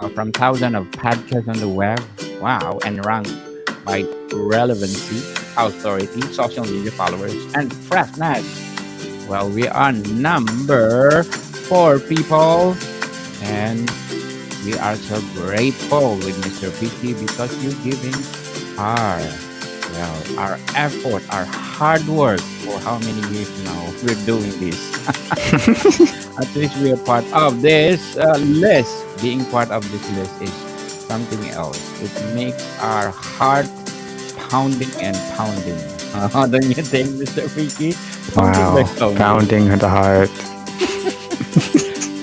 from thousands of podcasts on the web. Wow, and ranked by relevancy, authority, social media followers, and freshness. Well, we are number four people, and we are so grateful with Mr. Vicky because you're giving our our effort, our hard work for how many years now we're doing this. At least we are part of this list. Being part of this list is something else. It makes our heart pounding and pounding. Don't you think, Mr. Vicky? Pounding by Wow, pounding. pounding the heart.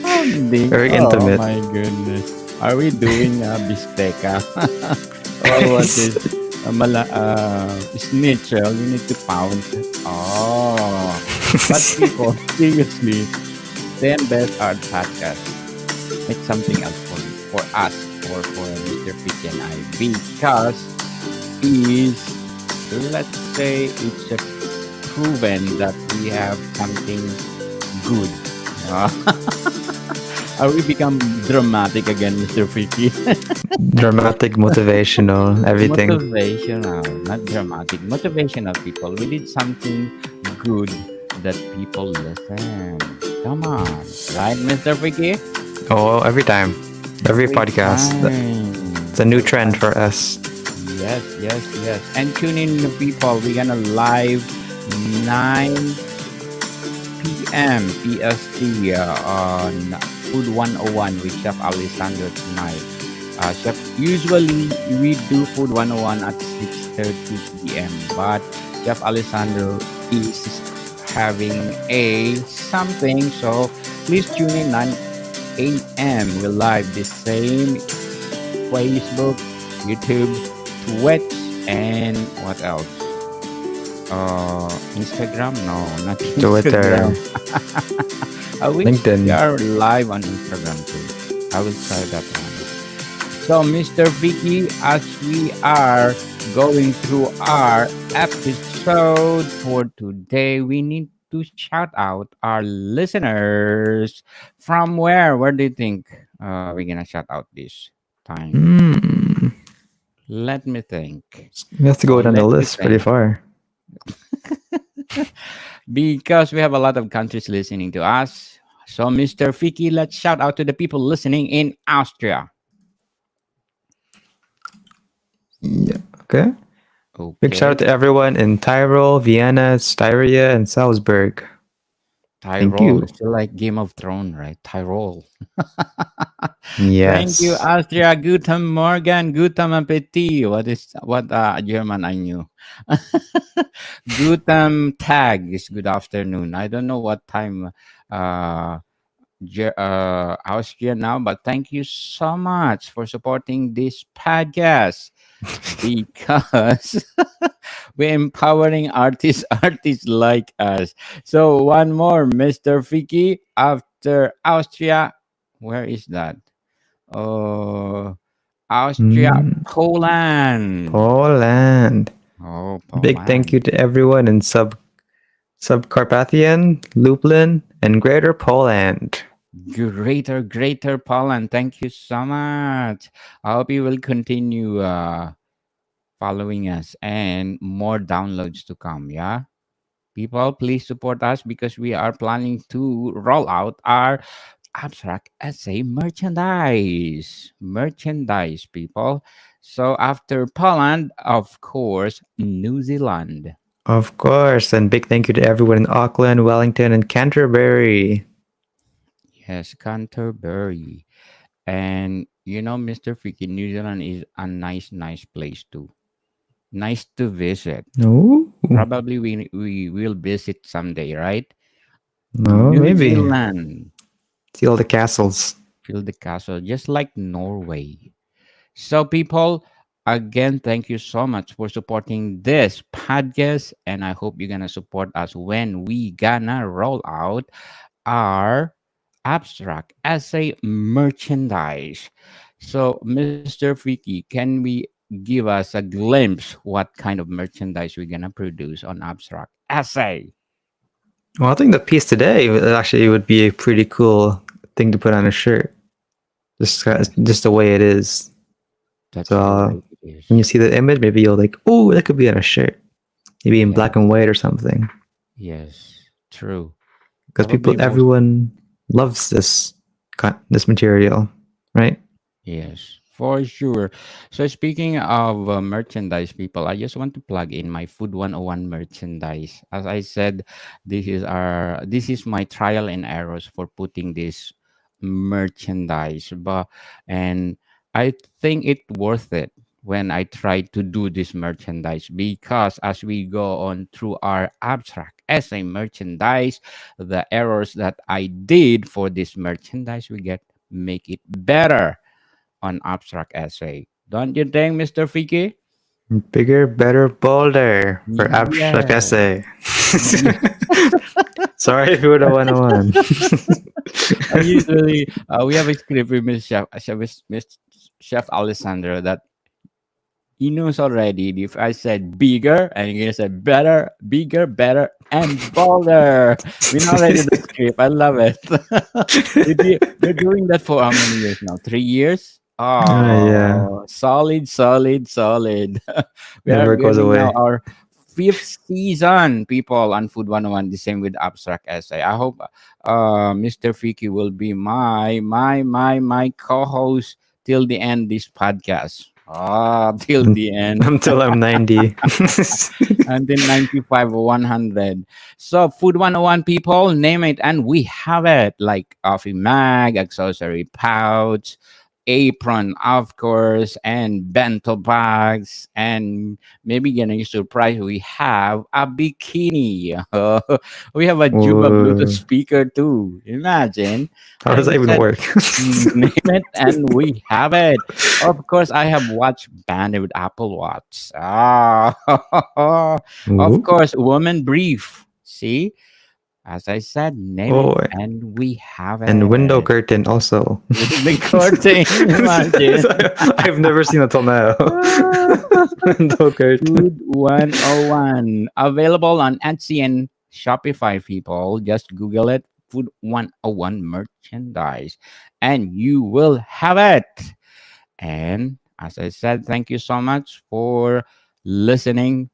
Pounding. Very Oh intimate. my goodness. Are we doing bistecca? Or what is schnitzel? You need to pound. Oh. But people, seriously, 10 best art podcasts. It's something else for us or for Mr. Picky and I because is let's say it's a proven that we have something good. Uh, are we become dramatic again, Mr. Picky? Dramatic, motivational, everything. Motivational, not dramatic. Motivational people. We did something good that people listen. Come on, right, Mr. Picky? Oh, every time. Every Every podcast. time. It's a new trend for us. Yes, yes, yes. And tune in, the people. We're gonna live 9 p.m. PST on Food 101 with Chef Alessandro tonight. Chef, usually we do Food 101 at 6:30 p.m. But Chef Alessandro is having a something, so please tune in 9 a.m. We're live the same Facebook, YouTube, Twitch, and what else? Instagram? No, not Twitter, Instagram. We LinkedIn. are live on Instagram too. I will try that one. So, Mr. Vicky, as we are going through our episode for today, we need to shout out our listeners. From where? Where do you think we're gonna shout out this time? Hmm. Let me think. We have to go down the Let me list pretty think. far. Because we have a lot of countries listening to us. So, Mr. Fiki, let's shout out to the people listening in Austria. Yeah. Okay. Big shout out Okay. to everyone in Tyrol, Vienna, Styria, and Salzburg. Thank Tyrol. you. It's still like Game of Thrones, right? Tyrol. Thank you, Yes. Austria. Guten Morgen. Guten Appetit. What German I knew? Guten Tag is good afternoon. I don't know what time uh Austria now, but thank you so much for supporting this podcast because we're empowering artists like us. So one more, Mr. Fiki, after Austria. Where is that? Oh, Austria, Mm. Poland. Poland. Oh, Big thank Poland. you to everyone in Subcarpathian, Lublin, and Greater Poland. Greater Poland. Thank you so much. I hope you will continue following us and more downloads to come. Yeah. People, please support us because we are planning to roll out our abstract essay merchandise. Merchandise, people. So after Poland, of course, New Zealand. Of course, and big thank you to everyone in Auckland, Wellington, and Canterbury. Yes, Canterbury. And Mr. Freaky, New Zealand is a nice place too. Nice to visit. No, Probably we will visit someday, right? no, New maybe Zealand. see all the castles. Feel the castle, just like Norway. So, people, again, thank you so much for supporting this podcast, and I hope you're gonna support us when we gonna roll out our abstract essay merchandise. So, Mr. Freaky, can we give us a glimpse what kind of merchandise we're gonna produce on abstract essay? Well, I think the piece today actually would be a pretty cool thing to put on a shirt. just the way it is. That's So the way it is. when you see the image, maybe you'll like, oh, that could be on a shirt, maybe in Yeah. black and white or something. Yes. True. Because Probably most. everyone loves this material, right? Yes, for sure. So speaking of merchandise, people, I just want to plug in my Food 101 merchandise. As I said, this is my trial and errors for putting this merchandise, but and I think it worth it when I try to do this merchandise because as we go on through our abstract essay merchandise, the errors that I did for this merchandise, we get make it better on abstract essay. Don't you think, Mr. Fiki? Bigger, better, bolder for abstract Yeah. essay. Yeah. Sorry if you would have 101. I usually we have a script with Miss Chef Alessandro that he knows already. If I said bigger and you're gonna say better, bigger, better, and bolder. We know already the script. I love it. We're doing that for how many years now? 3 years? Yeah, Oh, solid, solid, solid. We are never goes getting now away. our fifth season, people, on Food 101. The same with Abstract Essay. I hope Mr. Fiki will be my co-host till the end this podcast. Ah, till Un- the end. Until I'm 90. Until 95 or 100. So, Food 101, people, name it, and we have it like coffee mag, accessory pouch, apron, of course, and bento bags. And maybe getting surprised, we have a bikini. We have a Juba Bluetooth Whoa. speaker too. Imagine. How I does that even said, work? name it, and we have it. Of course, I have watch banded with Apple Watch. Ah, of Ooh. course, woman brief. See, as I said, name it, Oh, and we have and window it. curtain also. With the curtain, imagine. I've never seen it till now. Window curtain. Food 101. Available on Etsy and Shopify, people. Just Google it. Food 101 merchandise. And you will have it. And as I said, thank you so much for listening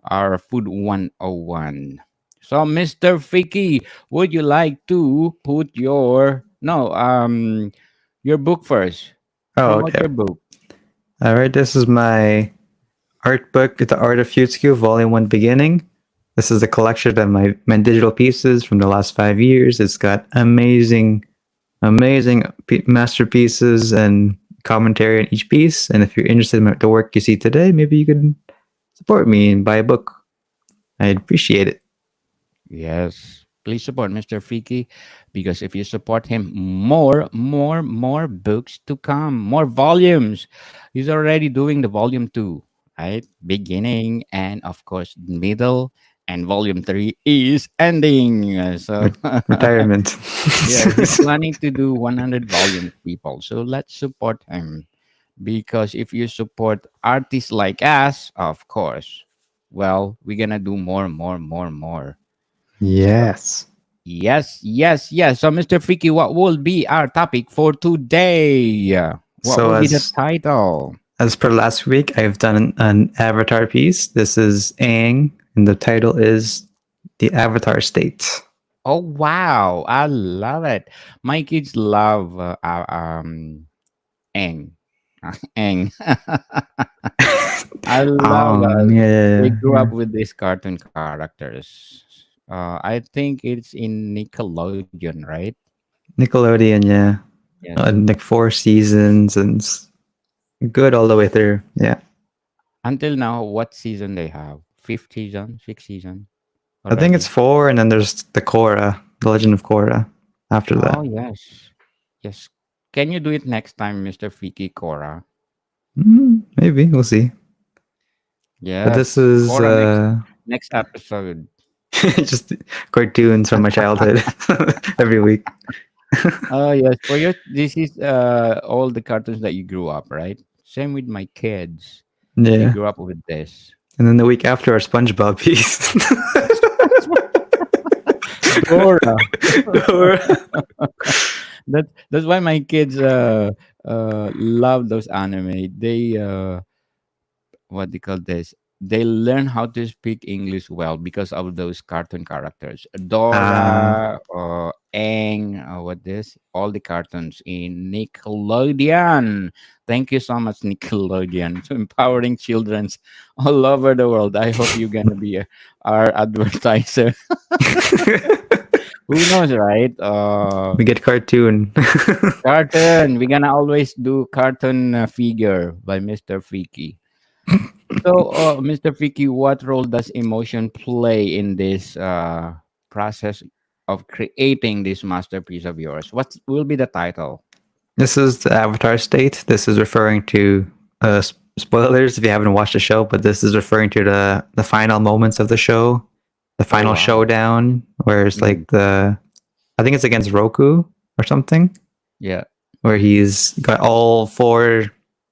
our Food 101. So Mr. Fiki, would you like to put your book first? Oh, Promote okay. your book. All right. This is my art book, The Art of Futsu, Volume 1 Beginning. This is a collection of my digital pieces from the last 5 years. It's got amazing masterpieces and commentary on each piece. And if you're interested in the work you see today, maybe you could support me and buy a book. I'd appreciate it. Yes. Please support Mr. Fiki because if you support him, more books to come, more volumes. He's already doing the volume two, right? Beginning and of course middle, and volume three is ending. So Retirement. yeah, he's planning to do 100 volumes, people. So let's support him because if you support artists like us, of course, well, we're gonna do more. So Yes. yes. So, Mr. Fiki, what will be our topic for today? What So will be the as title? as per last week, I've done an avatar piece. This is Aang, and the title is The Avatar State. Oh wow, I love it. My kids love Eng. Eng. I love they grew Yeah. up with these cartoon characters. I think it's in Nickelodeon, right? Nickelodeon, yeah. Yes. Like 4 seasons and good all the way through. Yeah. Until now, what season they have? Fifth season, sixth season I think it's already. 4, and then there's the Korra, the Legend of Korra after Oh that. yes, yes. Can you do it next time, Mister Fiki Cora? Maybe, we'll see. But this Yes, is Cora next episode. just cartoons from my childhood every week. Oh yes, for your this is all the cartoons that you grew up, right? Same with my kids. They Yeah. grew up with this. And then the week after, our SpongeBob piece. Dora. That's why my kids love those anime. They what do you call this? They learn how to speak English well because of those cartoon characters. Ah, Dora, Aang, what this? All the cartoons in Nickelodeon. Thank you so much, Nickelodeon, to empowering childrens all over the world. I hope you're gonna be our advertiser. Who knows, right? we get cartoon. Cartoon. We're gonna always do cartoon figure by Mr. Freaky. So, Mr. Vicky, what role does emotion play in this process of creating this masterpiece of yours? What will be the title? This is the Avatar state. This is referring to spoilers if you haven't watched the show, but this is referring to the final moments of the show, the Oh, final wow. showdown, where it's Mm, like I think it's against Roku or something, yeah, where he's got all four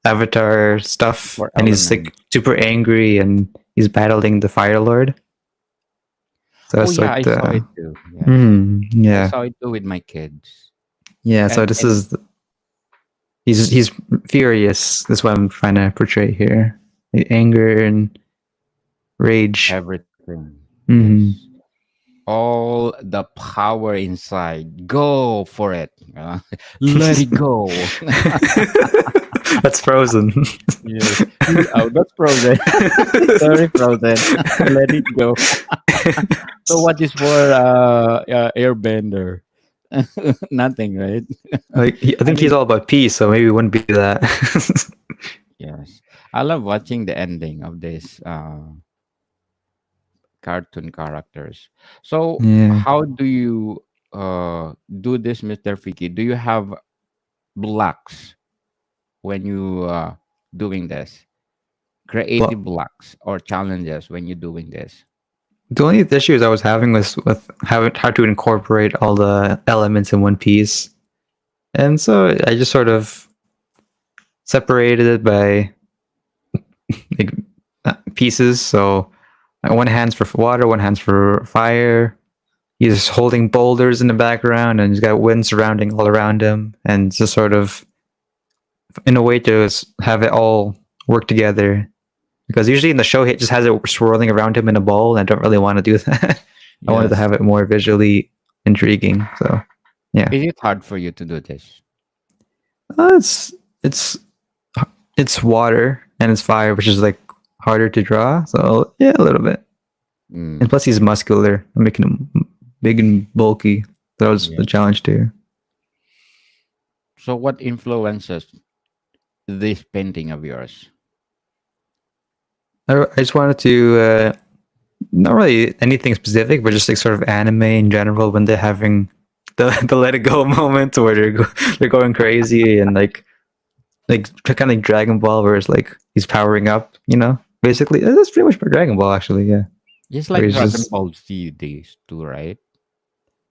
Avatar stuff, for and he's element. like super angry, and he's battling the Fire Lord. So Oh, it's yeah, like I saw the it too. Yes, I yeah, saw it too with my kids. yeah. So this And is he's furious. That's what I'm trying to portray here. The anger and rage. everything. Yes. Hmm. All the power inside. Go for it. Let it go. That's Frozen. Yes. Oh, that's frozen. Sorry, frozen. Let it go. So what is for airbender? Nothing, right? Like I I think he's mean, all about peace, so maybe it wouldn't be that. yes. I love watching the ending of this cartoon characters. So Yeah. how do you do this, Mr. Fiki? Do you have blocks when you doing this? Well, Creative blocks or challenges when you're doing this? the only issues I was having was with how to incorporate all the elements in one piece, and so I just sort of separated it by like pieces. So one hand's for water, one hand's for fire. He's holding boulders in the background, and he's got wind surrounding all around him, and just sort of in a way to have it all work together. Because usually in the show, he just has it swirling around him in a ball, and I don't really want to do that. I wanted to Yes. have it more visually intriguing. So yeah, Is it hard for you to do this? uh, it's it's it's water and it's fire, which is like harder to draw. So yeah, a little bit. And Mm, plus, he's muscular. I'm making him big and bulky. That was the yes. challenge too. So what influences this painting of yours? I just wanted to not really anything specific, but just like sort of anime in general when they're having the let it go moment where they're going crazy and like kind of like Dragon Ball where it's like he's powering up, Basically, that's pretty much Dragon Ball actually. Yeah, Just where like he's Dragon just Ball Z days too, right?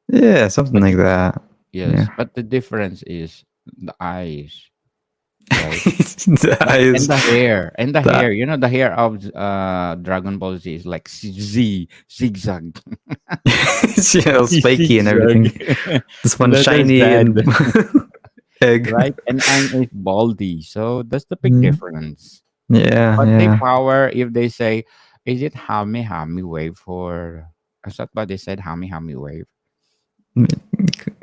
yeah something But like that. Yeah, yes, but the difference is the eyes, right? the And eyes the hair, and the hair. that You know, the hair of Dragon Ball Z is like zigzag, all spiky and zigzag. everything. This one That is shiny sad, and egg. right? And Ang is baldy, so that's the big Mm, difference. yeah, But they yeah. power if they say, is it Hami Hami wave for? Is that what they said? Hami Hami wave,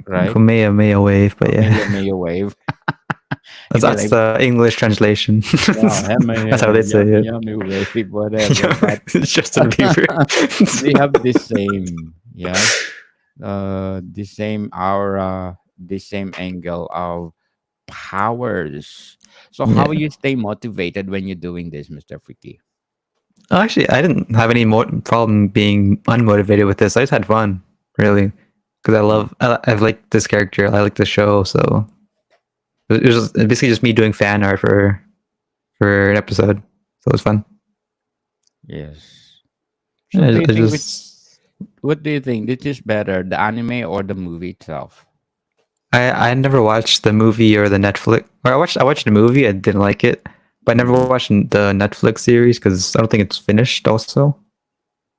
right? Kamehameha wave, but Or yeah. Maya Maya wave. That's, If they that's like, the English translation. yeah, Hami That's how they say Yummy it. Yummy wave, whatever. But It's Justin Bieber. they have the same, yes, the same aura, the same angle of powers. So how Yeah. you stay motivated when you're doing this, Mr. Freaky? Actually, I didn't have any problem being unmotivated with this. I just had fun, really, because I've liked this character. I like the show, so it was basically just me doing fan art for an episode. So it was fun. Yes. So Yeah, do you I think just what do you think? This is better, the anime or the movie itself? I never watched the movie or the Netflix. Or I watched the movie. I didn't like it, but I never Mm, watched the Netflix series because I don't think it's finished. Also,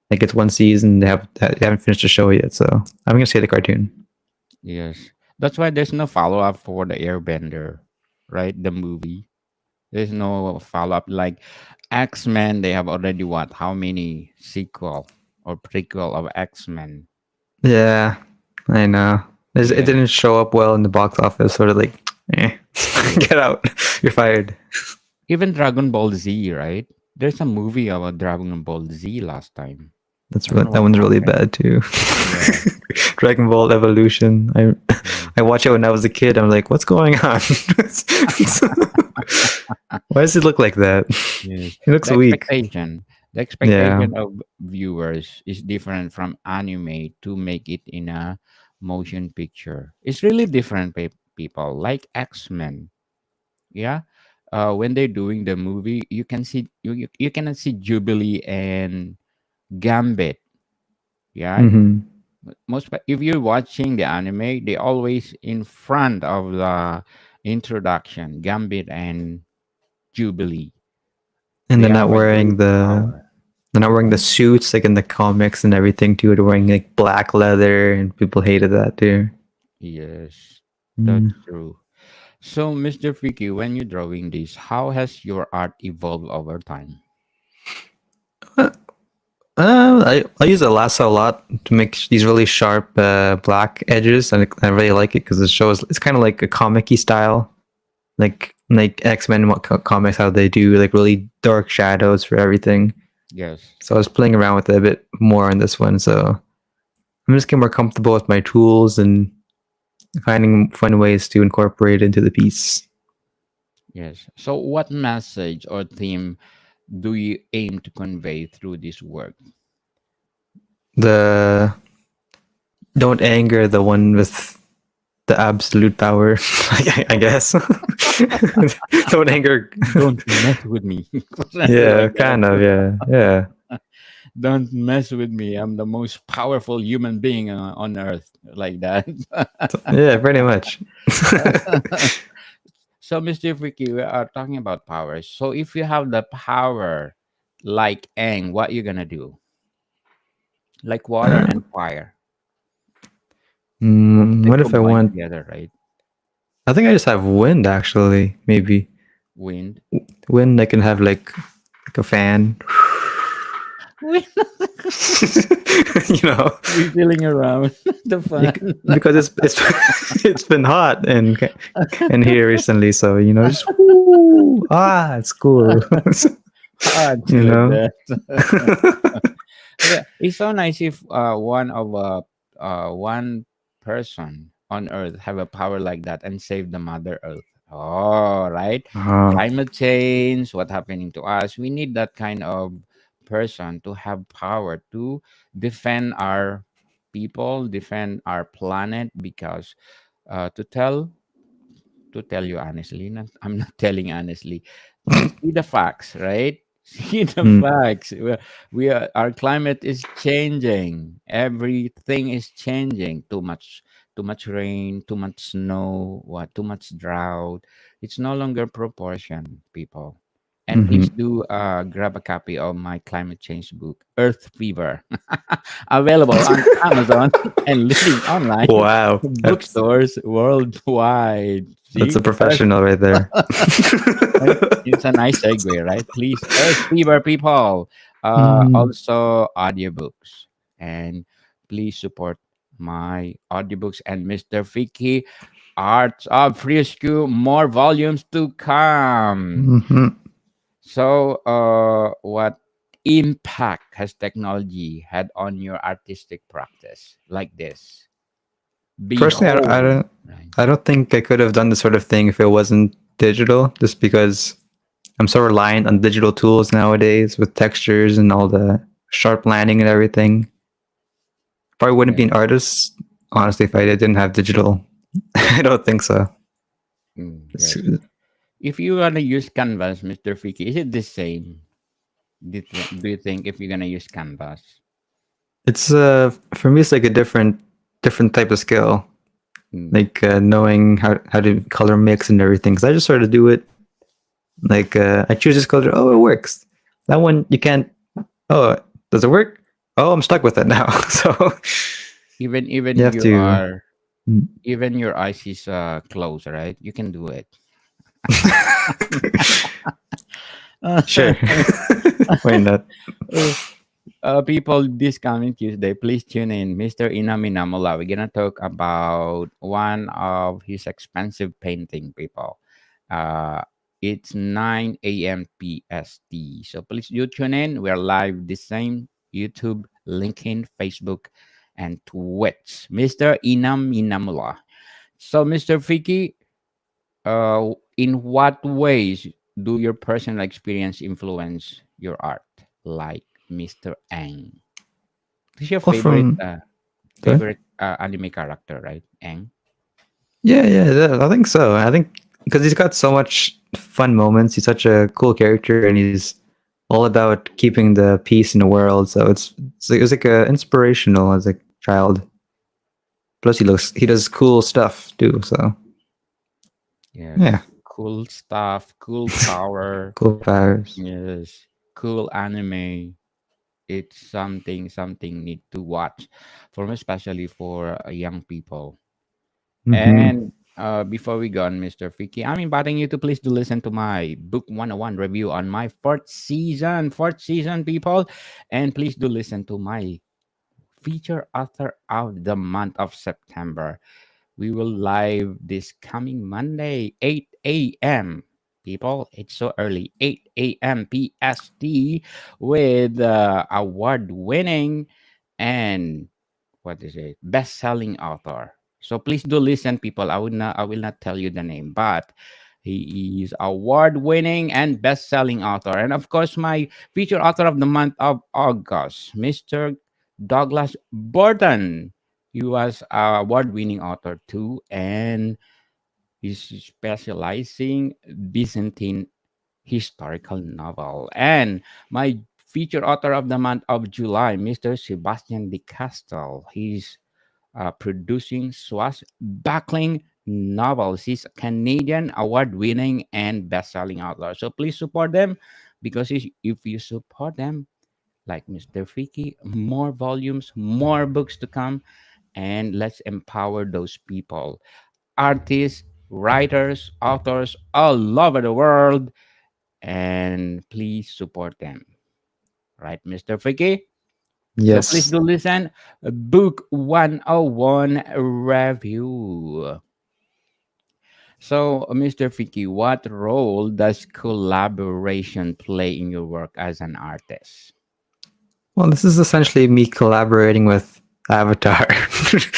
like it's one season. They haven't finished the show yet, so I'm gonna say the cartoon. yes. That's why there's no follow up for the Airbender, right? The movie. There's no follow up like X Men. They have already what? How many sequel or prequel of X Men? Yeah, I know. It Yeah, didn't show up well in the box office. Sort of like, eh, yeah. get out. You're fired. Even Dragon Ball Z, right? There's a movie about Dragon Ball Z last time. I don't know That what one's really happened. bad too. Yeah. Dragon Ball Evolution. Mm. I watched it when I was a kid. I'm like, what's going on? Why does it look like that? Yes. It looks The weak. expectation, the Yeah. expectation of viewers is different from anime to make it in a motion picture. It's really different, people. Like X Men, yeah. When they're doing the movie, you can see you cannot see Jubilee and Gambit. Yeah, Hmm. if you're watching the anime, they always in front of the introduction. Gambit and Jubilee, And they have a great power. they're not wearing the suits like in the comics and everything too. They're wearing like black leather, and people hated that too. Yes, that's Mm. true. So, Mr. Fiki, when you're drawing this, how has your art evolved over time? Uh, I use a lasso a lot to make these really sharp black edges, and I really like it because it shows it's kind of like a comic-y style, like X-Men comics, how they do like really dark shadows for everything. Yes, So I was playing around with it a bit more on this one. So I'm just getting more comfortable with my tools and finding fun ways to incorporate it into the piece. yes. So, what message or theme do you aim to convey through this work? The don't anger the one with the absolute power, I guess. Don't anger. Don't mess with me. Something Yeah, like kind of. that. Yeah, yeah, Don't mess with me. I'm the most powerful human being on earth. Like that. yeah. Pretty much. So, Mr. Freaky, we are talking about powers. So, if you have the power like Aang, what you gonna do? Like water and fire. They What if I combine want? together, right? I think I just have wind. Actually, maybe Wind. wind. I can have like a fan. Wind you know, whistling around the you fan. because it's it's been hot and here recently, so just woo, it's cool. Ah, you like know. that. Yeah, it's so nice if one person on Earth have a power like that and save the Mother Earth. Oh, right. Oh. Climate change, what happening to us? We need that kind of person to have power to defend our people, defend our planet. Because to tell you honestly, I'm not telling honestly. See the facts, right? See the Mm. facts. Our climate is changing. Everything is changing. Too much rain, too much snow, too much drought. It's no longer proportion, people. And Hmm. please do grab a copy of my climate change book, Earth Fever, available on Amazon and leading online Wow, bookstores worldwide. that's See, a professional right there. right? It's a nice segue, right? Please, Earth Fever people, Mm. also audiobooks, and please support my audiobooks and Mr. Fiki Arts of Fresco. More volumes to come. Mhm. So, what impact has technology had on your artistic practice like this? Personally, Behold, right? I don't think I could have done this sort of thing if it wasn't digital. Just because I'm so reliant on digital tools nowadays with textures and all the sharp landing and everything. Probably wouldn't Yeah. be an artist, honestly, if I didn't have digital. I don't think so. It's, Yes. If you wanna use Canvas, Mr. Fiki, is it the same? Do you think if you're gonna use Canvas? it's for me, it's like a different type of skill, Mm. like knowing how to color mix and everything. Because I just sort of do it. Like I choose this color. Oh, it works. That one you can't. Oh, does it work? Oh, I'm stuck with it now. So Even you have you to. are Mm. Even your eyes is closed, right? You can do it. Sure. Why not? People, this coming Tuesday, please tune in. Mr. Inaminamula. We're gonna talk about one of his expensive painting. People, uh, it's 9 a.m. PST. So please do tune in. We're live the same YouTube, LinkedIn, Facebook, and Twitch. Mr. Inaminamula. So, Mr. Fiki, in what ways do your personal experience influence your art? Like Mr. Ang. Who's your Well, favorite from sorry? anime character, right? Ang. Yeah, I think so. I think because he's got so much fun moments. He's such a cool character, and he's all about keeping the peace in the world. So it was like a inspirational as a child. Plus, he does cool stuff too. So yeah, Yes. Cool stuff, cool power. cool powers. Yes. Cool anime. It's something need to watch for me, especially for young people. Hmm. And before we go on, Mr. Fiki, I'm inviting you to please do listen to my Book 101 review on my fourth season, people. And please do listen to my feature author of the month of September. We will live this coming Monday, 8 a.m. People, it's so early, 8 a.m. PST with award winning and what is it best-selling author. So please do listen, people. I will not tell you the name, but he is award-winning and best-selling author, and of course my featured author of the month of August, Mr. Douglas Burton. He was a award-winning author too, and he's specializing Byzantine historical novel. And my featured author of the month of July, Mr. Sebastian de Castel. He's producing swashbuckling novels. He's a Canadian award-winning and best-selling author. So please support them because if you support them, like Mr. Fiki, more volumes, more books to come, and let's empower those people, artists, writers, authors all over the world, and please support them. Right, Mr. Fiki? So please Yes. do listen. Book 101 review. So, Mr. Fiki, what role does collaboration play in your work as an artist? Well, this is essentially me collaborating with Avatar. like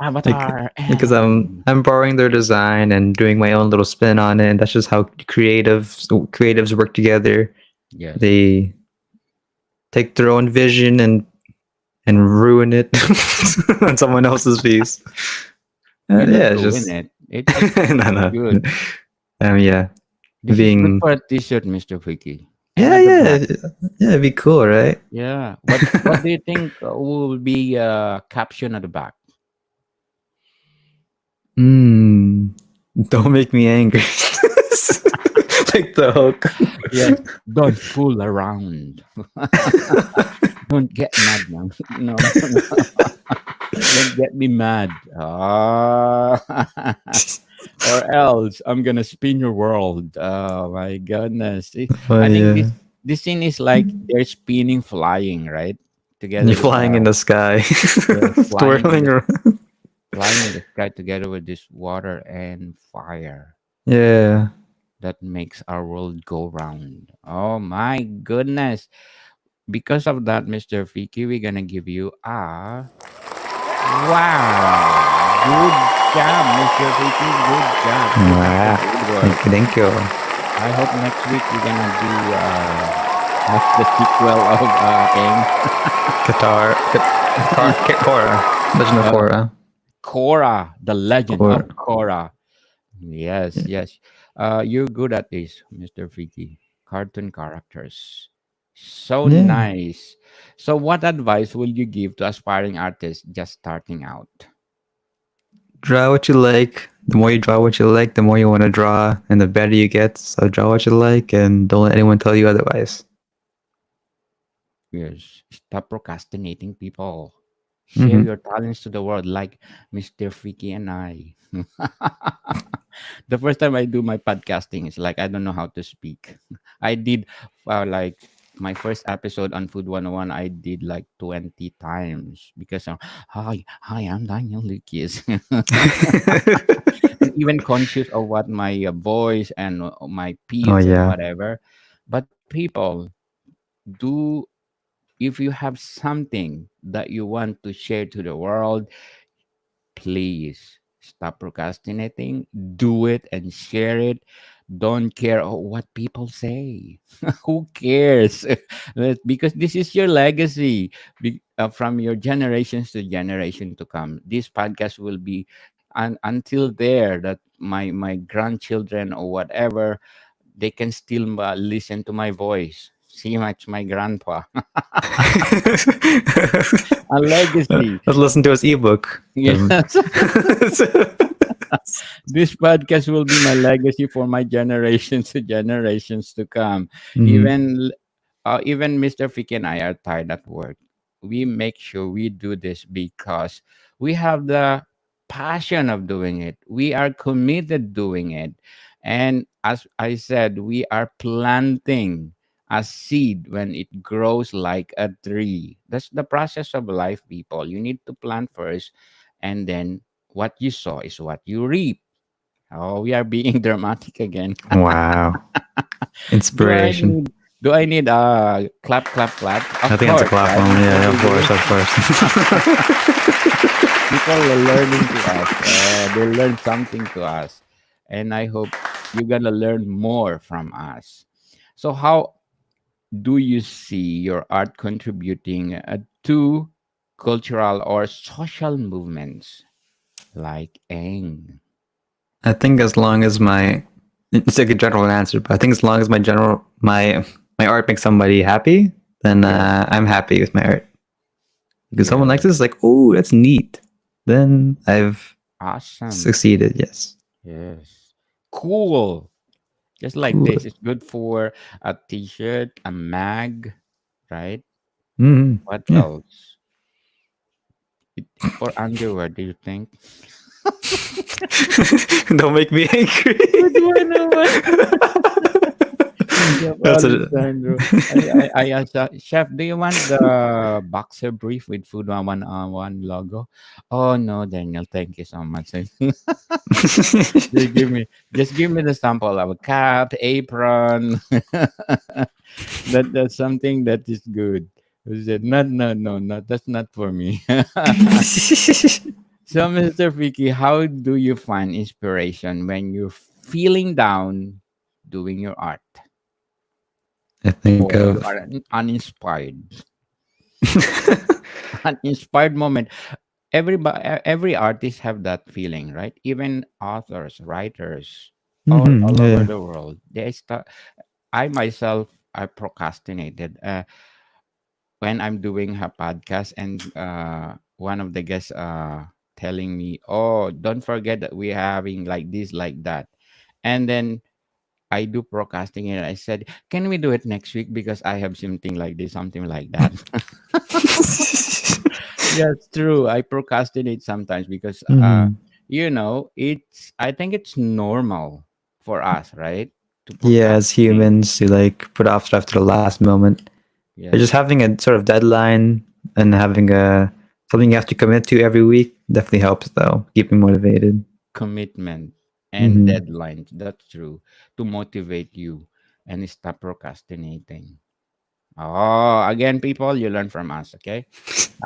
Avatar because and I'm borrowing their design and doing my own little spin on it. And that's just how creatives work together. yes, They take their own vision and ruin it on someone else's piece. you not Yeah, it's ruin just it. It's no, so no. good. Yeah, This is good being for a t-shirt, Mr. Fiki. And yeah, at the yeah, back, yeah. It'd be cool, right? yeah. What do you think will be caption at the back? Mm, don't make me angry. Like the hook. Yes, don't fool around. Don't get mad now. No, no, no. Don't get me mad. Or else I'm gonna spin your world. Oh my goodness. Oh I think yeah. this scene is like they're spinning, flying, right? You're Together with flying in the sky, yeah, twirling around. flying in the sky together with this water and fire Yeah. that makes our world go round. Oh my goodness. Because of that, Mr. Fiki, we're gonna give you a wow. Good job, Mr. Fiki. Good job. Keep up the Ah, good work. thank you. I hope next week we're gonna do what's the sequel of Aang? Korra. Legend of Uh, Korra. Korra, the legend of Korra. Korra. Yes, yes. You're good at this, Mr. Fiki. Cartoon characters. So Yeah. nice. So, what advice will you give to aspiring artists just starting out? Draw what you like. The more you draw what you like, the more you want to draw, and the better you get. So draw what you like, and don't let anyone tell you otherwise. Yes. Stop procrastinating, people. Share your talents to the world, like Mr. Fiki and I. The first time I do my podcasting is like I don't know how to speak. I did like my first episode on Food 101, I did like 20 times because hi, I'm Daniel Lucas. And even conscious of what my voice and my Oh pitch and yeah. whatever. But people, do if you have something that you want to share to the world, please stop procrastinating, do it and share it. Don't care what people say. Who cares? Because this is your legacy from your generations to generation to come. This podcast will be until there that my grandchildren or whatever, they can still listen to my voice. See much my grandpa. A legacy. Let's listen to his ebook. Yes. This podcast will be my legacy for my generations to generations to come. Mhm. Even Mr. Fiki and I are tired at work. We make sure we do this because we have the passion of doing it. We are committed doing it. And as I said, we are planting a seed when it grows like a tree. That's the process of life, people. You need to plant first, and then what you sow is what you reap. Oh, we are being dramatic again. Wow. Do I Inspiration. need do I need a clap clap clap? I Of think that's a course, clap right, on. Mr. Yeah, of Figgy? course, of course. People are learning to us. They learn something to us, and I hope you're gonna learn more from us. So, how do you see your art contributing to cultural or social movements like Eng? I think as long as my it's like a general answer, but I think as long as my art makes somebody happy, then Yeah, I'm happy with my art. Because someone yeah, likes this, like, oh, that's neat. Then I've awesome. succeeded. Yes. Yes, cool. Just like Cool. this, it's good for a T-shirt, a mag, right? What Yeah. else? For underwear, do you think? Don't make me angry. Good one, naman. Chef That's a Alessandro. I asked, Chef, do you want the boxer brief with Food One logo? Oh no, Daniel, thank you so much. Just give me the sample of a cap, apron. That's something that is good. He said, no, that's not for me. So, Mr. Vicky, how do you find inspiration when you're feeling down doing your art, I think or you of are uninspired? Uninspired moment. Every artist have that feeling, right? Even authors, writers, all over yeah. the world. I myself, I procrastinated when I'm doing a podcast, and one of the guests telling me, "Oh, don't forget that we're having like this, like that," and then I do procrastinate. I said, "Can we do it next week because I have something like this, something like that." Yeah, it's true. I procrastinate sometimes because Mhm. it's I think it's normal for us, right? To Yeah, as procrastinate. humans, you like put off stuff to the last moment. But just Yes, having a sort of deadline and having a something you have to commit to every week definitely helps, though. Keep me motivated. commitment and Hmm. deadlines. That's true. To motivate you and stop procrastinating. Oh, again, people, you learn from us, okay?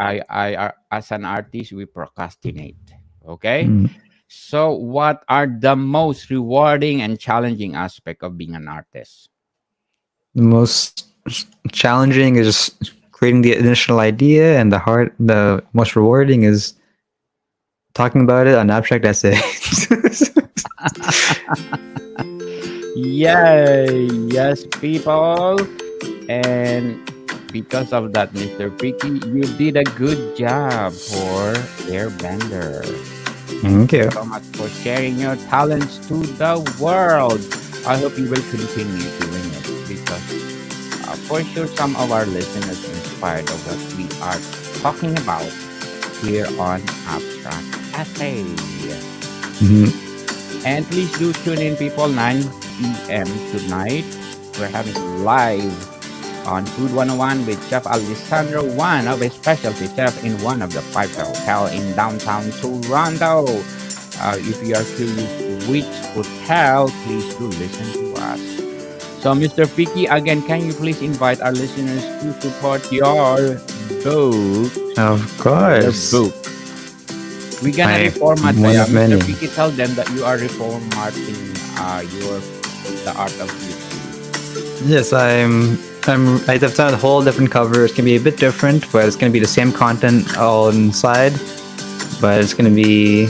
As an artist, we procrastinate, okay? Mm. So, what are the most rewarding and challenging aspect of being an artist? The most challenging is just creating the initial idea, and the most rewarding is talking about it on abstract essay. Yay! Yes, people. And because of that, Mr. Freaky, you did a good job for Airbender. Thank Thank you you. so much for sharing your talents to the world. I hope you will continue doing it because for sure some of our listeners are inspired of what we are talking about. here on Abstract Essay. Mhm. And please do tune in, people, 9 p.m. tonight. We're having live on Food 101 with Chef Alessandro, one of a specialty chef in one of the five-star hotel in downtown Toronto. If you are curious which hotel, please do listen to us. So, Mr. Vicky, again, can you please invite our listeners to support your book? Of Your course. book. We're gonna My reformat one of Mr. many. Vicky, tell them that you are reformatting your the art of YouTube. Yes, I've done a whole different cover. It's gonna be a bit different, but it's gonna be the same content all inside, but it's gonna be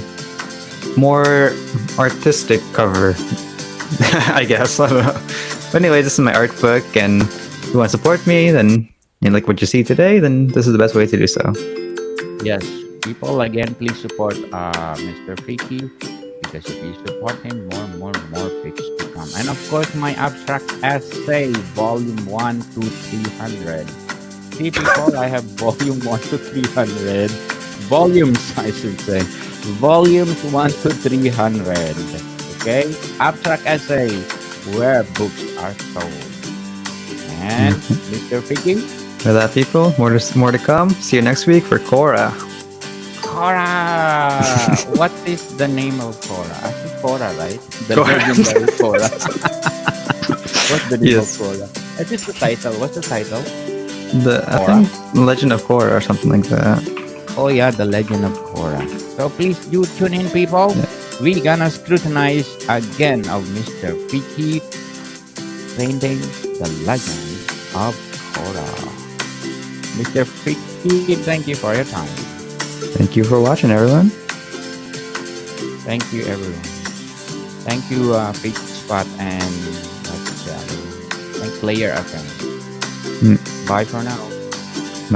more artistic cover, I guess. I don't know. But anyway, this is my art book, and if you want to support me, then you like what you see today, then this is the best way to do so. Yes, people, again, please support Mr. Vicky, because if you support him, more picks to come. And of course, my abstract essay, volume 1 to 300. See, people, I have volume 1 to 300. Volumes, I should say. Volumes 1 to 300. Okay? Abstract essay, where books are sold. And Mr. Vicky? With that, people, more to come. See you next week for Cora. Cora! What is the name of Cora? I think Cora, right? The Cora. legendary Cora. What's the name Yes. of Cora? It is the title. What's the title? I Cora? think Legend of Cora or something like that. Oh yeah, the Legend of Cora. So please do tune in, people. Yeah. We gonna scrutinize again of Mr. Vicky painting the Legend of Cora. Mr. Vicky, thank you for your time. Thank you for watching, everyone. Thank you, everyone. Thank you, Big Spot and thank Player FM. Mm. Bye for now.